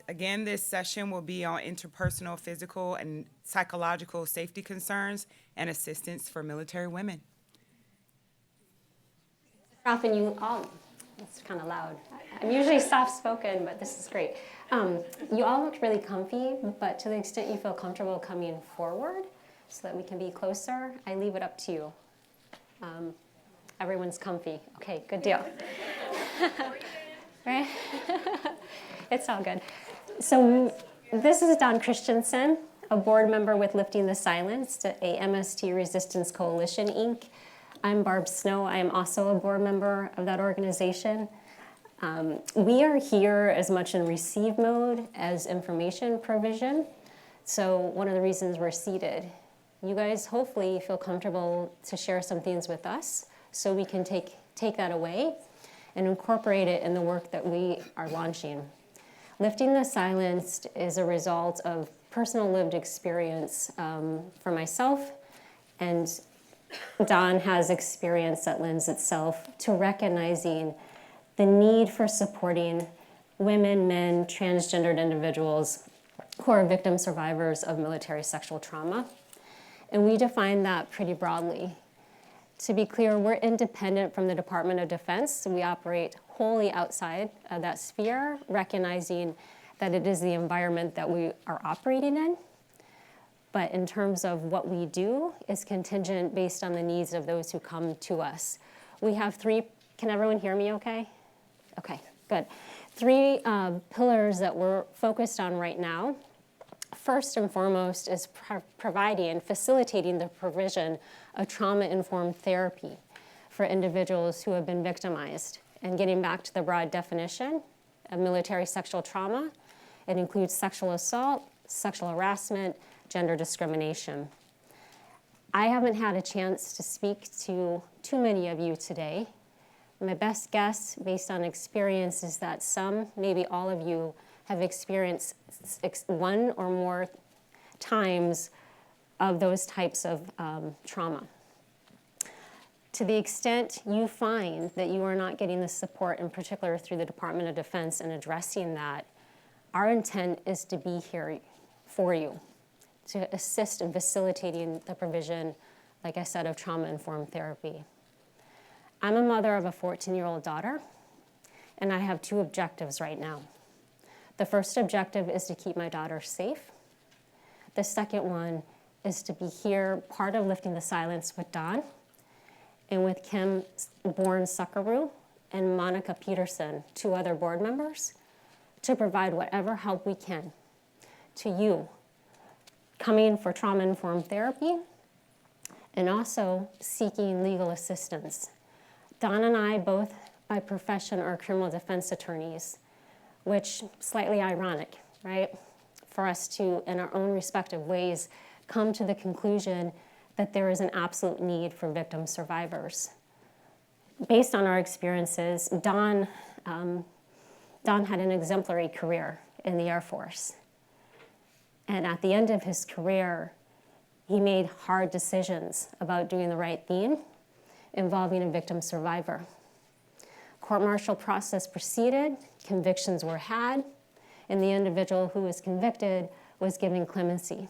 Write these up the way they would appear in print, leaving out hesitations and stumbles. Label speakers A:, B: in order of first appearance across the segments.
A: Again, this session will be on interpersonal, physical, and psychological safety concerns and assistance for military women.
B: Often you all, it's kind of loud. I'm usually soft-spoken, but this is great. You all look really comfy, but to the extent you feel comfortable coming forward so that we can be closer, I leave it up to you. Everyone's comfy. Okay, good deal. Right? It's all good. So this is Don Christensen, a board member with Lifting the Silenced, a MST Resistance Coalition, Inc. I'm Barb Snow. I am also a board member of that organization. We are here as much in receive mode as information provision. So one of the reasons we're seated, you guys hopefully feel comfortable to share some things with us so we can take that away and incorporate it in the work that we are launching. Lifting the Silenced is a result of personal lived experience for myself, and Don has experience that lends itself to recognizing the need for supporting women, men, transgendered individuals who are victim survivors of military sexual trauma. And we define that pretty broadly. To be clear, we're independent from the Department of Defense, so we operate wholly outside of that sphere, recognizing that it is the environment that we are operating in. But in terms of what we do, is contingent based on the needs of those who come to us. We have three, can everyone hear me okay? Okay, good. Three pillars that we're focused on right now. First and foremost is providing, facilitating the provision of trauma-informed therapy for individuals who have been victimized. And getting back to the broad definition of military sexual trauma, it includes sexual assault, sexual harassment, gender discrimination. I haven't had a chance to speak to too many of you today. My best guess, based on experience, is that some, maybe all of you, have experienced one or more times of those types of trauma. To the extent you find that you are not getting the support, in particular through the Department of Defense, in addressing that, our intent is to be here for you, to assist in facilitating the provision, like I said, of trauma-informed therapy. I'm a mother of a 14-year-old daughter, and I have two objectives right now. The first objective is to keep my daughter safe. The second one is to be here, part of Lifting the Silence with Don, and with Kim Bourne-Suckaroo and Monica Peterson, two other board members, to provide whatever help we can to you, coming for trauma-informed therapy, and also seeking legal assistance. Don and I, both by profession, are criminal defense attorneys, which slightly ironic, right? For us to, in our own respective ways, come to the conclusion that there is an absolute need for victim survivors. Based on our experiences, Don had an exemplary career in the Air Force. And at the end of his career, he made hard decisions about doing the right thing involving a victim survivor. Court-martial process proceeded, convictions were had, and the individual who was convicted was given clemency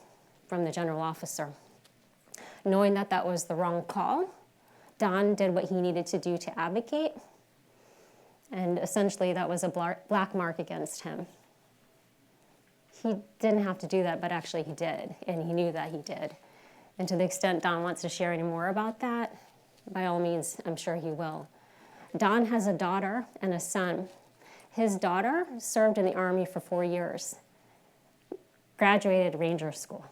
B: from the general officer. Knowing that that was the wrong call, Don did what he needed to do to advocate, and essentially that was a black mark against him. He didn't have to do that, but actually he did, and he knew that he did. And to the extent Don wants to share any more about that, by all means, I'm sure he will. Don has a daughter and a son. His daughter served in the Army for 4 years, graduated Ranger School.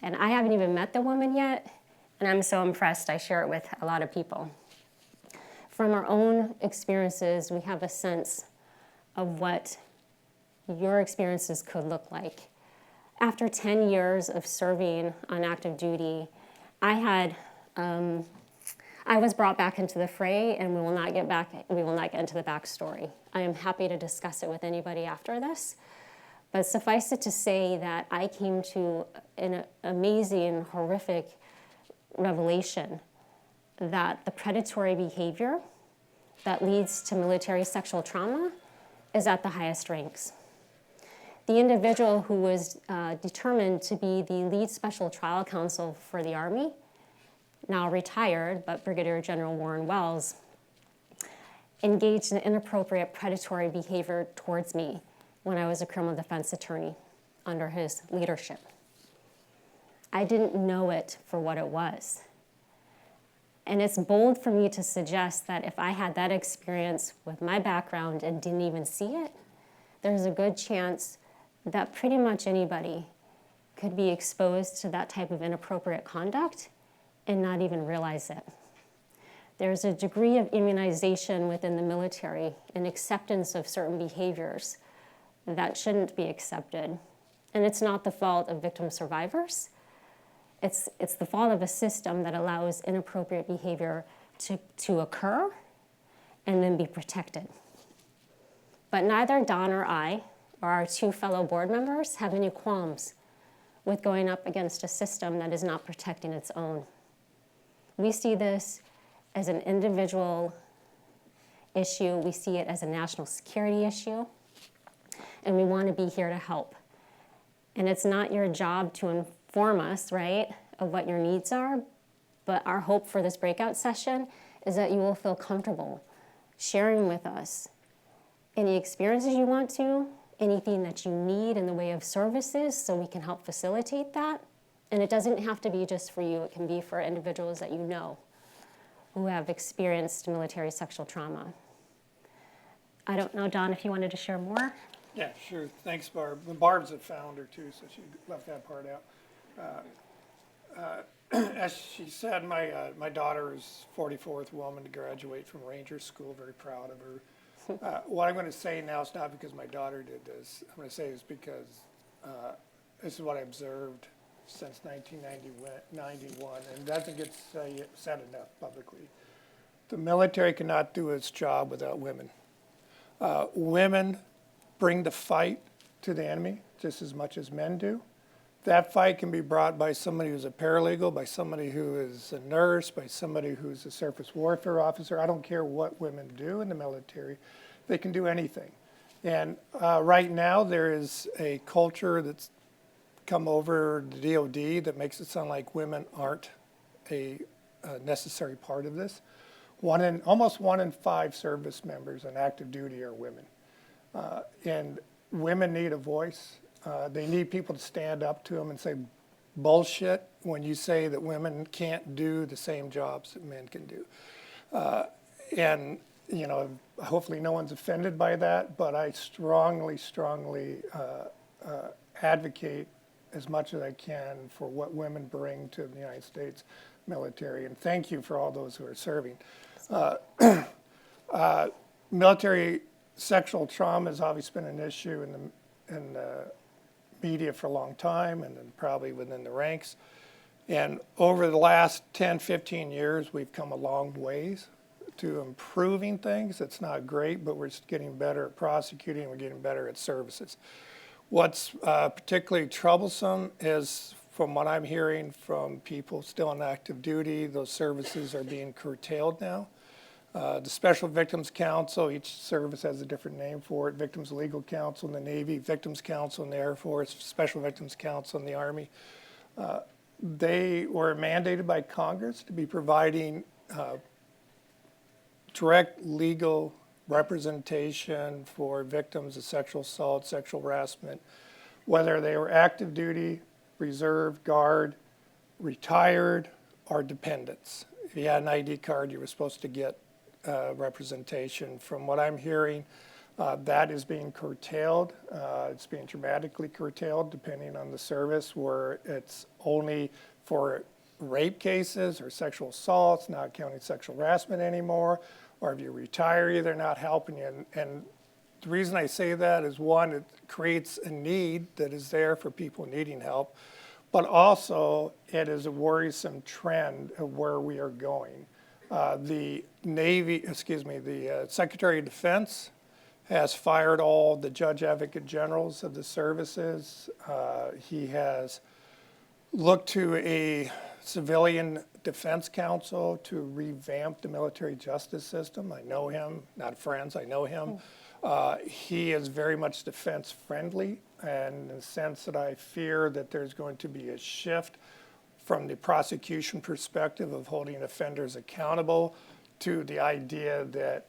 B: And I haven't even met the woman yet, and I'm so impressed I share it with a lot of people. From our own experiences, we have a sense of what your experiences could look like. After 10 years of serving on active duty, I was brought back into the fray, and we will not get into the backstory. I am happy to discuss it with anybody after this, but suffice it to say that I came to an amazing, horrific revelation that the predatory behavior that leads to military sexual trauma is at the highest ranks. The individual who was determined to be the lead special trial counsel for the Army, now retired, but Brigadier General Warren Wells, engaged in inappropriate predatory behavior towards me when I was a criminal defense attorney under his leadership. I didn't know it for what it was. And it's bold for me to suggest that if I had that experience with my background and didn't even see it, there's a good chance that pretty much anybody could be exposed to that type of inappropriate conduct and not even realize it. There's a degree of immunization within the military and acceptance of certain behaviors that shouldn't be accepted. And it's not the fault of victim survivors. It's the fault of a system that allows inappropriate behavior to occur and then be protected. But neither Don or I, or our two fellow board members, have any qualms with going up against a system that is not protecting its own. We see this as an individual issue. We see it as a national security issue. And we want to be here to help. And it's not your job to inform us, right, of what your needs are. But our hope for this breakout session is that you will feel comfortable sharing with us any experiences you want to, anything that you need in the way of services so we can help facilitate that. And it doesn't have to be just for you. It can be for individuals that you know who have experienced military sexual trauma. I don't know, Don, if you wanted to share more?
C: Yeah, sure. Thanks, Barb. And Barb's a founder, too, so she left that part out. As she said, my daughter is 44th woman to graduate from Ranger School. Very proud of her. What I'm going to say now is not because my daughter did this. I'm going to say it's because this is what I observed since 1991, and it doesn't get said enough publicly. The military cannot do its job without women. Women bring the fight to the enemy just as much as men do. That fight can be brought by somebody who's a paralegal, by somebody who is a nurse, by somebody who's a surface warfare officer. I don't care what women do in the military. They can do anything. And right now there is a culture that's come over the DOD that makes it sound like women aren't a necessary part of this. Almost 1 in 5 service members on active duty are women. And women need a voice. They need people to stand up to them and say, bullshit, when you say that women can't do the same jobs that men can do. And, you know, hopefully no one's offended by that, but I strongly advocate as much as I can for what women bring to the United States military. And thank you for all those who are serving. Military sexual trauma has obviously been an issue in the media for a long time, and then probably within the ranks. And over the last 10, 15 years, we've come a long ways to improving things. It's not great, but we're getting better at prosecuting, we're getting better at services. What's particularly troublesome is, from what I'm hearing from people still on active duty, those services are being curtailed now. The Special Victims Council, each service has a different name for it. Victims Legal Counsel in the Navy, Victims Council in the Air Force, Special Victims Council in the Army. They were mandated by Congress to be providing direct legal representation for victims of sexual assault, sexual harassment, whether they were active duty, reserve, guard, retired, or dependents. If you had an ID card, you were supposed to get representation. From what I'm hearing, that is being curtailed. It's being dramatically curtailed depending on the service, where it's only for rape cases or sexual assaults, not counting sexual harassment anymore, or if you retire, they're not helping you. And the reason I say that is, one, it creates a need that is there for people needing help, but also it is a worrisome trend of where we are going. The Secretary of Defense has fired all the Judge Advocate Generals of the services. He has looked to a civilian defense counsel to revamp the military justice system. I know him, not friends, I know him. He is very much defense friendly, and in the sense that I fear that there's going to be a shift from the prosecution perspective of holding offenders accountable to the idea that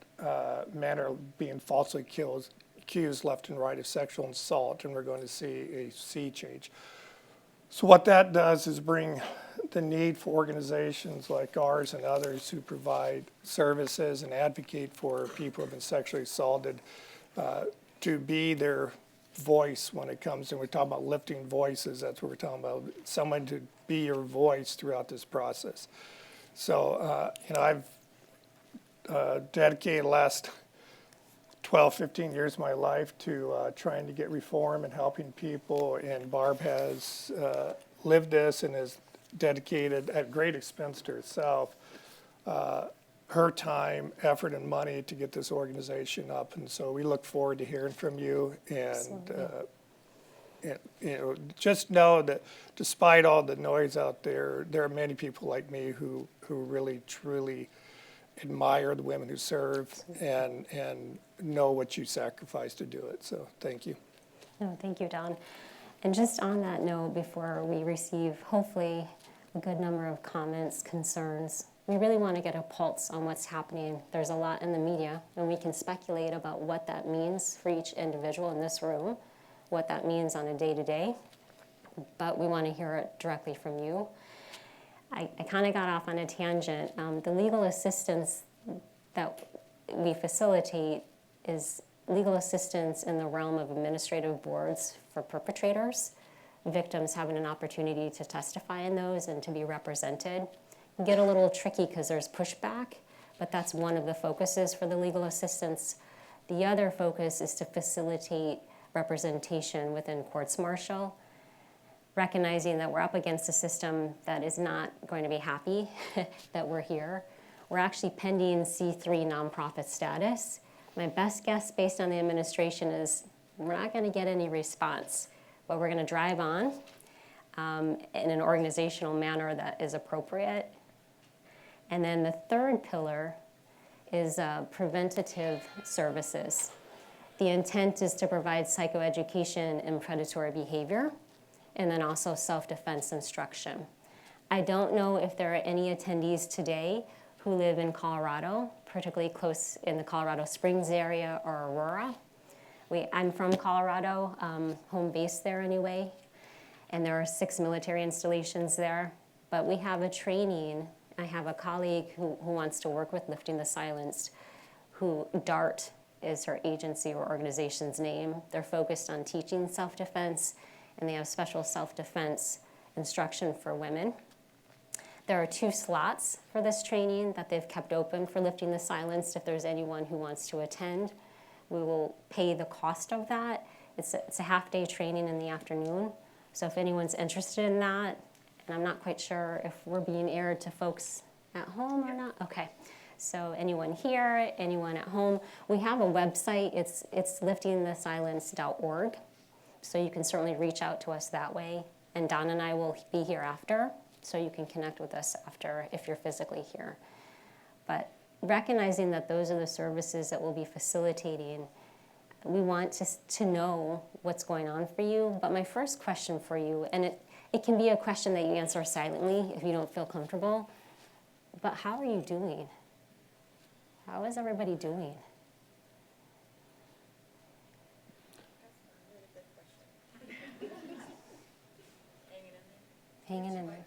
C: men are being falsely accused left and right of sexual assault, and we're going to see a sea change. So what that does is bring the need for organizations like ours and others who provide services and advocate for people who have been sexually assaulted to be their voice when it comes, and we're talking about lifting voices, that's what we're talking about, someone to be your voice throughout this process. So, I've dedicated the last 12, 15 years of my life to trying to get reform and helping people, and Barb has lived this and has dedicated at great expense to herself her time, effort, and money to get this organization up. And so we look forward to hearing from you, and just know that despite all the noise out there, there are many people like me who really truly admire the women who serve and know what you sacrifice to do it. So thank you.
B: No, thank you, Don. And just on that note, before we receive hopefully a good number of comments, concerns, we really want to get a pulse on what's happening. There's a lot in the media, and we can speculate about what that means for each individual in this room, what that means on a day-to-day, but we want to hear it directly from you. I kind of got off on a tangent. The legal assistance that we facilitate is legal assistance in the realm of administrative boards for perpetrators, victims having an opportunity to testify in those and to be represented. Get a little tricky because there's pushback, but that's one of the focuses for the legal assistance. The other focus is to facilitate representation within courts-martial, recognizing that we're up against a system that is not going to be happy that we're here. We're actually pending C3 nonprofit status. My best guess based on the administration is we're not going to get any response, but we're going to drive on in an organizational manner that is appropriate. And then the third pillar is preventative services. The intent is to provide psychoeducation in predatory behavior, and then also self-defense instruction. I don't know if there are any attendees today who live in Colorado, particularly close in the Colorado Springs area or Aurora. I'm from Colorado, home base there anyway, and there are 6 military installations there. But we have a training. I have a colleague who wants to work with Lifting the Silenced, who DART is her agency or organization's name. They're focused on teaching self-defense, and they have special self-defense instruction for women. There are 2 slots for this training that they've kept open for Lifting the Silenced if there's anyone who wants to attend. We will pay the cost of that. It's a half-day training in the afternoon. So if anyone's interested in that, and I'm not quite sure if we're being aired to folks at home or not. Okay, so anyone here, anyone at home, we have a website. It's liftingthesilenced.org. So you can certainly reach out to us that way. And Don and I will be here after, so you can connect with us after if you're physically here. But recognizing that those are the services that we'll be facilitating, we want to know what's going on for you. But my first question for you, and it can be a question that you answer silently if you don't feel comfortable, but how are you doing? How is everybody doing? Hanging in there.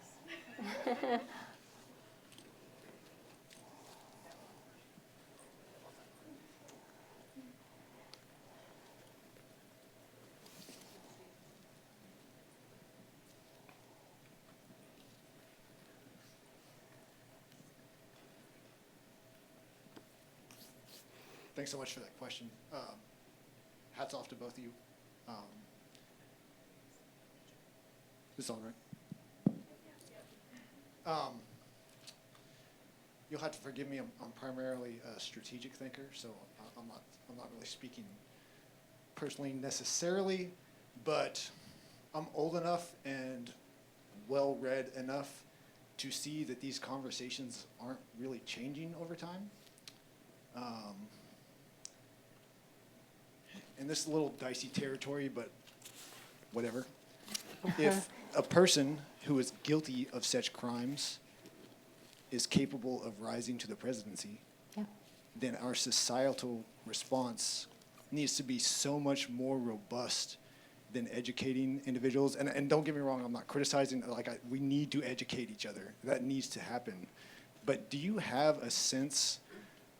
D: Thanks so much for that question. Hats off to both of you. Is this on, right? You'll have to forgive me. I'm primarily a strategic thinker, so I'm not really speaking personally necessarily, but I'm old enough and well-read enough to see that these conversations aren't really changing over time. and this is a little dicey territory, but whatever. If a person who is guilty of such crimes is capable of rising to the presidency,
B: Yeah.
D: then our societal response needs to be so much more robust than educating individuals. And don't get me wrong, I'm not criticizing, we need to educate each other. That needs to happen. But do you have a sense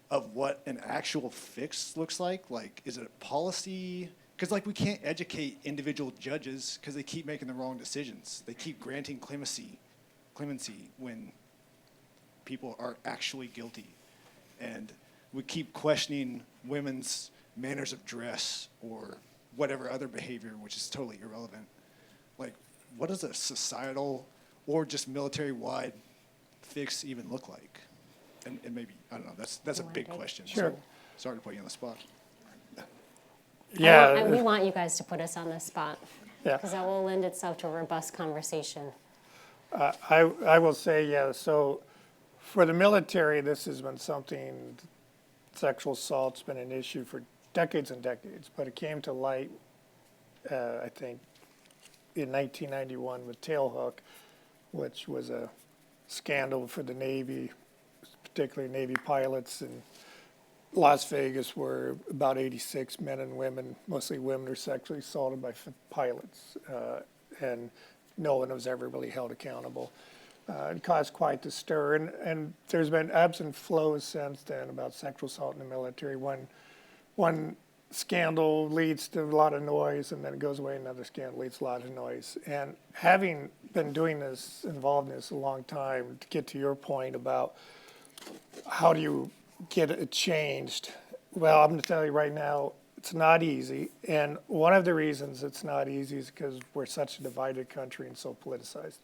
D: of what an actual fix looks like? Like, is it a policy? Because, we can't educate individual judges because they keep making the wrong decisions. They keep granting clemency when people are actually guilty. And we keep questioning women's manners of dress or whatever other behavior, which is totally irrelevant. What does a societal or just military-wide fix even look like? And maybe, I don't know, that's a big question.
C: Sure.
D: So, sorry to put you on the spot.
C: Yeah.
B: We want you guys to put us on the spot,
C: Yeah.
B: because that will lend itself to a robust conversation.
C: I will say, yeah, so for the military, this has been something, sexual assault's been an issue for decades and decades, but it came to light, I think, in 1991 with Tailhook, which was a scandal for the Navy, particularly Navy pilots in Las Vegas, where about 86 men and women, mostly women, are sexually assaulted by pilots, and no one was ever really held accountable. It caused quite the stir, and there's been ebbs and flows since then about sexual assault in the military. One scandal leads to a lot of noise, and then it goes away, another scandal leads to a lot of noise. And having been doing this, involved in this a long time, to get to your point about how do you get it changed, well, I'm going to tell you right now, it's not easy. And one of the reasons it's not easy is because we're such a divided country and so politicized.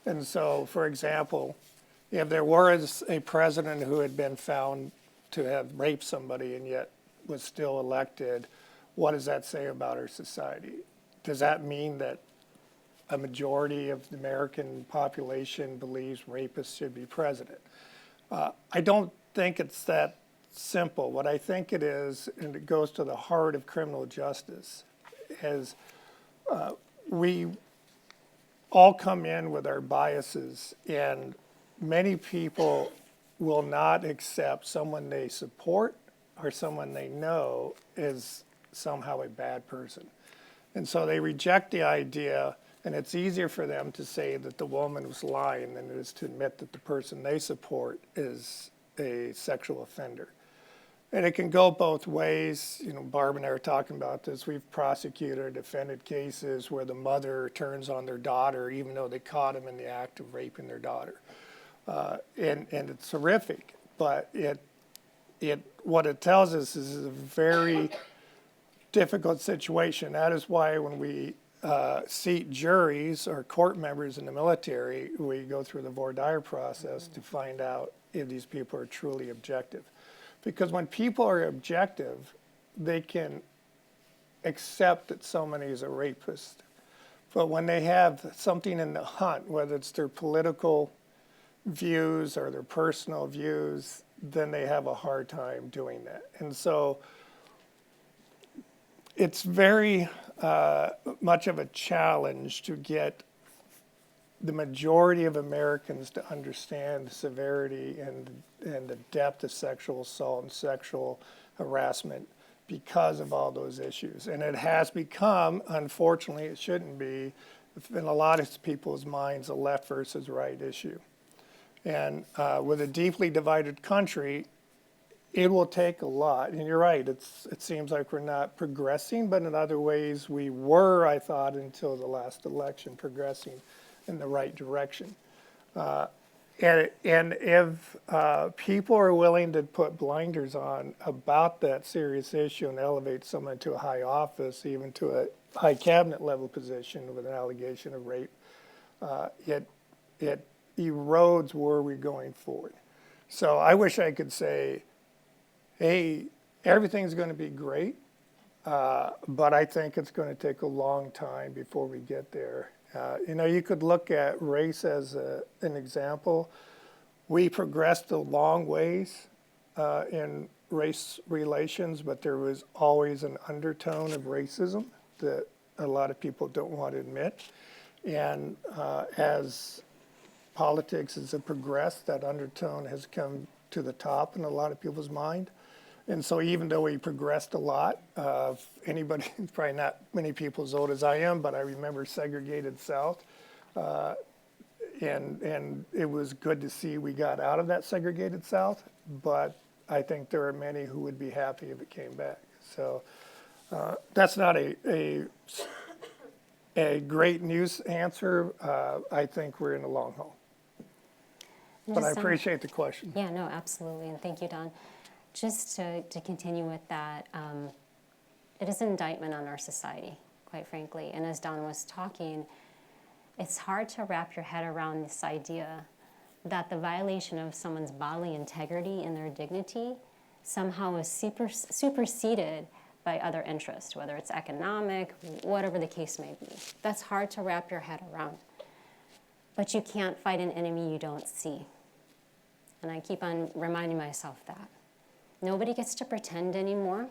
C: And so, for example, if there was a president who had been found to have raped somebody and yet was still elected, what does that say about our society? Does that mean that a majority of the American population believes rapists should be president? I don't think it's that simple. What I think it is, and it goes to the heart of criminal justice, is we all come in with our biases, and many people will not accept someone they support or someone they know is somehow a bad person. And so they reject the idea, and it's easier for them to say that the woman was lying than it is to admit that the person they support is a sexual offender. And it can go both ways. You know, Barb and I were talking about this. We've prosecuted or defended cases where the mother turns on their daughter even though they caught him in the act of raping their daughter. And it's horrific, but what it tells us is a very difficult situation. That is why when we seat juries or court members in the military, we go through the voir dire process to find out if these people are truly objective. Because when people are objective, they can accept that somebody is a rapist. But when they have something in the hunt, whether it's their political views or their personal views, then they have a hard time doing that. And so it's very much of a challenge to get the majority of Americans to understand the severity and the depth of sexual assault and sexual harassment because of all those issues. And it has become, unfortunately, it shouldn't be, in a lot of people's minds, a left versus right issue. And with a deeply divided country, it will take a lot. And you're right, it seems like we're not progressing, but in other ways we were, I thought, until the last election, progressing in the right direction. And if people are willing to put blinders on about that serious issue and elevate someone to a high office, even to a high cabinet level position with an allegation of rape, it erodes where we're going forward. So I wish I could say, hey, everything's going to be great, but I think it's going to take a long time before we get there. You could look at race as an example. We progressed a long ways in race relations, but there was always an undertone of racism that a lot of people don't want to admit. And as politics has progressed, that undertone has come to the top in a lot of people's mind. And so even though we progressed a lot, anybody, probably not many people as old as I am, but I remember segregated South. And it was good to see we got out of that segregated South, but I think there are many who would be happy if it came back. So that's not a great news answer. I think we're in the long haul. But I appreciate the question.
B: Yeah, no, absolutely, and thank you, Don. Just to continue with that, it is an indictment on our society, quite frankly. And as Don was talking, it's hard to wrap your head around this idea that the violation of someone's bodily integrity and their dignity somehow is superseded by other interests, whether it's economic, whatever the case may be. That's hard to wrap your head around. But you can't fight an enemy you don't see. And I keep on reminding myself that. Nobody gets to pretend anymore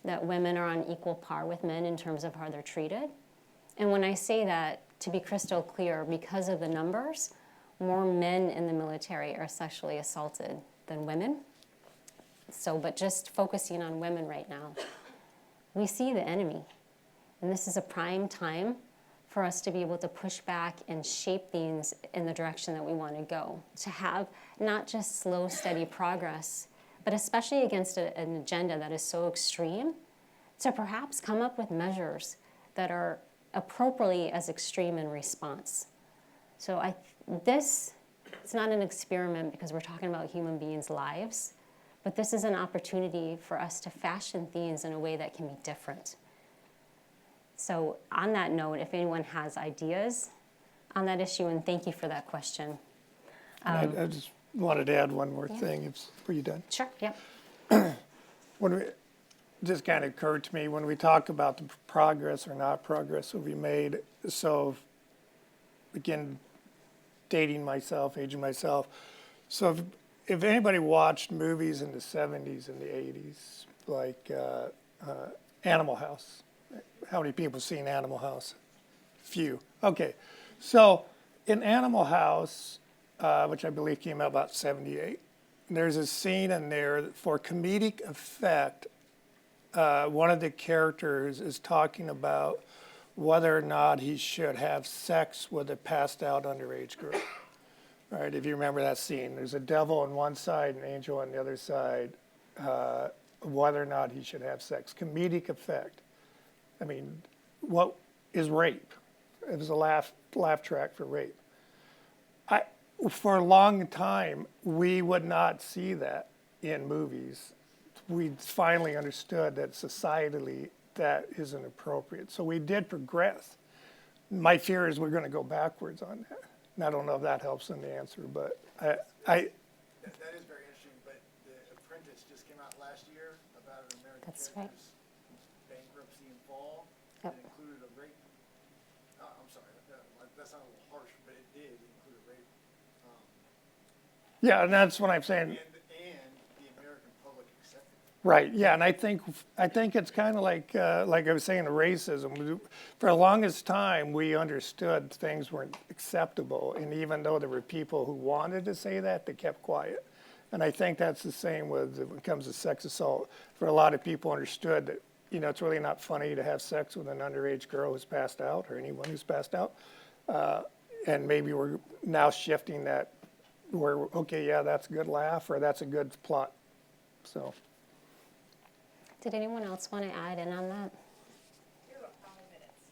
B: that women are on equal par with men in terms of how they're treated. And when I say that, to be crystal clear, because of the numbers, more men in the military are sexually assaulted than women. So, but just focusing on women right now, we see the enemy. And this is a prime time for us to be able to push back and shape things in the direction that we want to go. To have not just slow, steady progress, but especially against an agenda that is so extreme, to perhaps come up with measures that are appropriately as extreme in response. So it's not an experiment because we're talking about human beings' lives, but this is an opportunity for us to fashion things in a way that can be different. So on that note, if anyone has ideas on that issue, and thank you for that question.
C: I just wanted to add one more thing. Were you done?
B: Sure, yeah.
C: Just kind of occurred to me when we talk about the progress or not progress that we made. So again, aging myself. So if anybody watched movies in the 70s and the 80s, like Animal House, how many people seen Animal House? Few. Okay. So in Animal House, which I believe came out about 78, there's a scene in there that for comedic effect, one of the characters is talking about whether or not he should have sex with a passed out underage girl. All right, if you remember that scene, there's a devil on one side and an angel on the other side, whether or not he should have sex. Comedic effect. I mean, what is rape? It was a laugh track for rape. For a long time, we would not see that in movies. We finally understood that societally that isn't appropriate. So we did progress. My fear is we're going to go backwards on that. And I don't know if that helps in the answer, but
D: That is very interesting, but The Apprentice just came out last year about an American
B: That's right.
D: character's bankruptcy and fall.
B: Yep.
D: It included a rape. I'm sorry, that sounded a little harsh, but it did. It included rape.
C: yeah, and that's what I'm saying.
D: And the American public accepted it.
C: Right. Yeah, and I think it's kind of like I was saying, the racism. For the longest time, we understood things weren't acceptable, and even though there were people who wanted to say that, they kept quiet. And I think that's the same when it comes to sex assault. For a lot of people, understood that it's really not funny to have sex with an underage girl who's passed out or anyone who's passed out, and maybe we're now shifting that. Where okay, yeah, that's a good laugh or that's a good plot. So.
B: Did anyone else want to add in on that?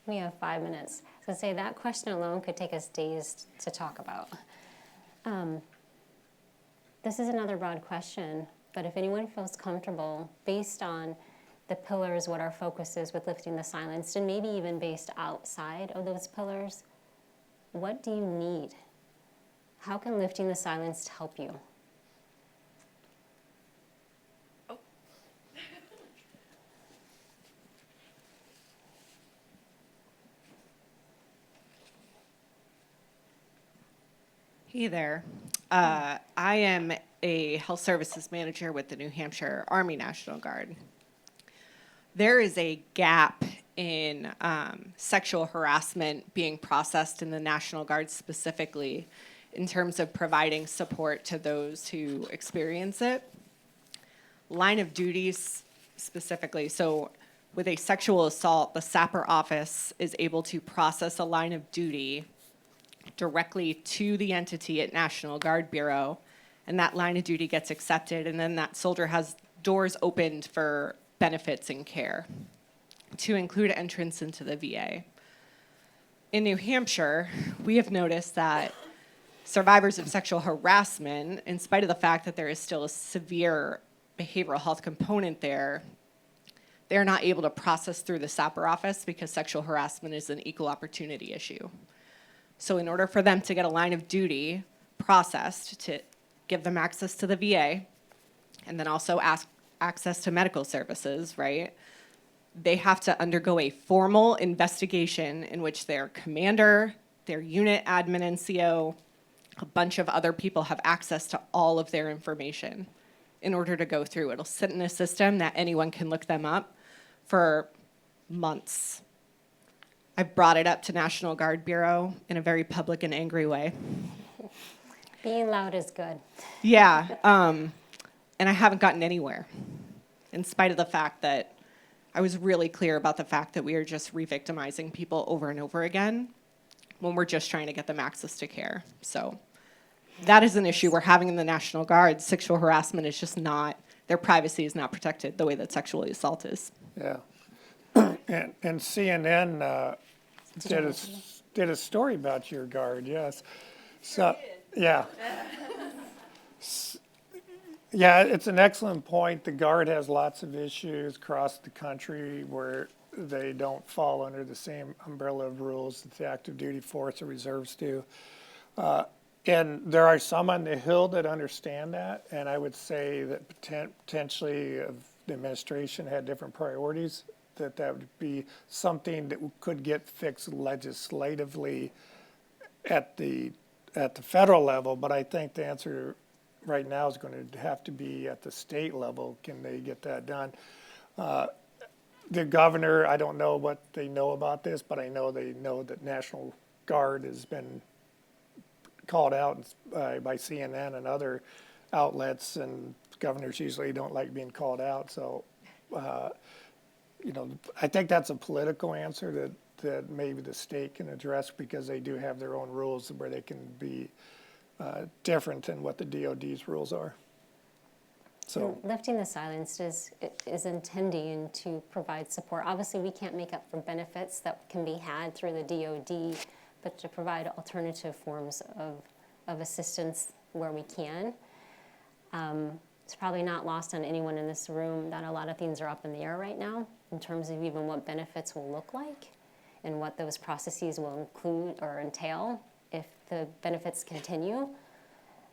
B: We have 5 minutes. So say that question alone could take us days to talk about. This is another broad question, but if anyone feels comfortable, based on the pillars, what our focus is with lifting the silenced, and maybe even based outside of those pillars, what do you need? How can lifting the silenced help you?
E: Hey there. I am a health services manager with the New Hampshire Army National Guard. There is a gap in sexual harassment being processed in the National Guard specifically in terms of providing support to those who experience it. Line of duties specifically, so with a sexual assault, the SAPR office is able to process a line of duty directly to the entity at National Guard Bureau, and that line of duty gets accepted, and then that soldier has doors opened for benefits and care, to include entrance into the VA. In New Hampshire, we have noticed that survivors of sexual harassment, in spite of the fact that there is still a severe behavioral health component there, they're not able to process through the SAPR office because sexual harassment is an equal opportunity issue. So in order for them to get a line of duty processed to give them access to the VA, and then also access to medical services, right? They have to undergo a formal investigation in which their commander, their unit admin NCO, a bunch of other people have access to all of their information in order to go through. It'll sit in a system that anyone can look them up for months. I've brought it up to National Guard Bureau in a very public and angry way.
B: Being loud is good.
E: Yeah, and I haven't gotten anywhere, in spite of the fact that I was really clear about the fact that we are just re-victimizing people over and over again when we're just trying to get them access to care. So that is an issue we're having in the National Guard. Sexual harassment is just not, their privacy is not protected the way that sexual assault is.
C: Yeah. And CNN did a story about your guard, yes. So, yeah. Yeah, it's an excellent point. The Guard has lots of issues across the country where they don't fall under the same umbrella of rules that the active duty force or reserves do. And there are some on the Hill that understand that, and I would say that potentially if the administration had different priorities, that would be something that could get fixed legislatively at the federal level. But I think the answer right now is going to have to be at the state level. Can they get that done? The governor, I don't know what they know about this, but I know they know that National Guard has been called out by CNN and other outlets, and governors usually don't like being called out. So, I think that's a political answer that maybe the state can address, because they do have their own rules where they can be different than what the DOD's rules are. So
B: Lifting the Silence is intending to provide support. Obviously, we can't make up for benefits that can be had through the DOD, but to provide alternative forms of assistance where we can. It's probably not lost on anyone in this room that a lot of things are up in the air right now in terms of even what benefits will look like and what those processes will include or entail if the benefits continue.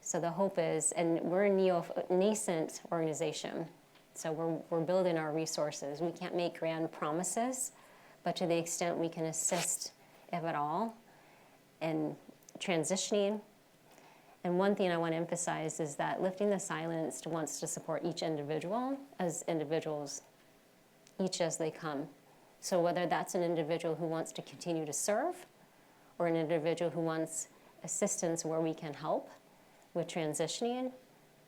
B: So the hope is, and we're a nascent organization, so we're building our resources. We can't make grand promises, but to the extent we can assist, if at all, in transitioning. And one thing I want to emphasize is that Lifting the Silenced wants to support each individual as individuals, each as they come. So whether that's an individual who wants to continue to serve or an individual who wants assistance where we can help with transitioning,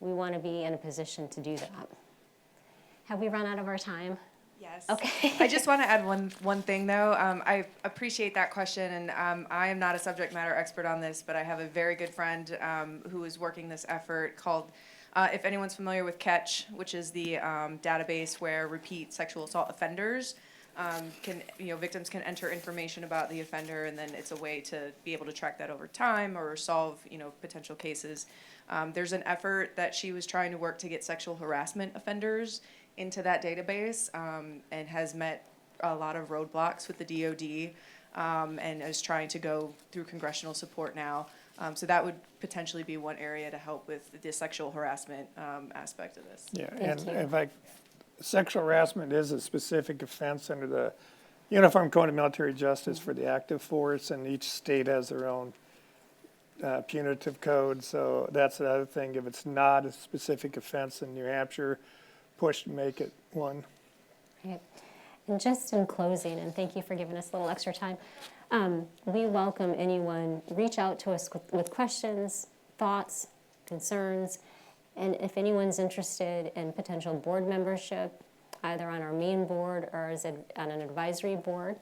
B: we want to be in a position to do that. Have we run out of our time?
F: Yes.
B: Okay.
F: I just want to add one thing, though. I appreciate that question, and I am not a subject matter expert on this, but I have a very good friend who is working this effort called, if anyone's familiar with Catch, which is the database where repeat sexual assault offenders victims can enter information about the offender, and then it's a way to be able to track that over time or solve, potential cases. There's an effort that she was trying to work to get sexual harassment offenders into that database, and has met a lot of roadblocks with the DOD, and is trying to go through congressional support now. So that would potentially be one area to help with the sexual harassment aspect of this.
C: yeah,
B: Thank
C: and
B: you.
C: in fact, sexual harassment is a specific offense under the Uniform Code of Military Justice for the active force, and each state has their own punitive code, so that's another thing. If it's not a specific offense in New Hampshire, push to make it one.
B: Right. And just in closing, and thank you for giving us a little extra time, we welcome anyone, reach out to us with questions, thoughts, concerns, and if anyone's interested in potential board membership, either on our main board or on an advisory board,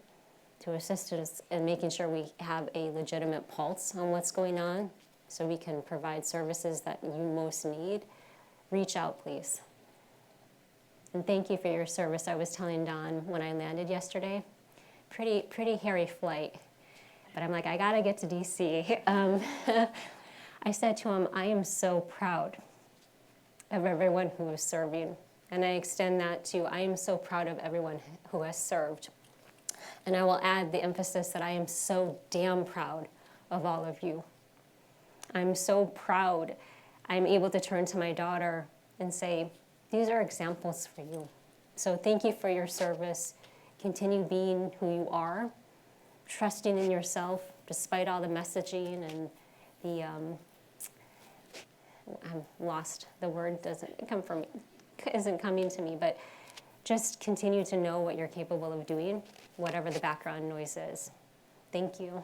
B: to assist us in making sure we have a legitimate pulse on what's going on so we can provide services that you most need, reach out, please. And thank you for your service. I was telling Don when I landed yesterday, pretty hairy flight, but I'm like, I gotta get to DC. I said to him, I am so proud of everyone who is serving. And I extend that to, I am so proud of everyone who has served. And I will add the emphasis that I am so damn proud of all of you. I'm so proud I'm able to turn to my daughter and say, these are examples for you. So thank you for your service. Continue being who you are, trusting in yourself despite all the messaging and the, I'm lost, the word isn't coming to me, but just continue to know what you're capable of doing, whatever the background noise is. Thank you.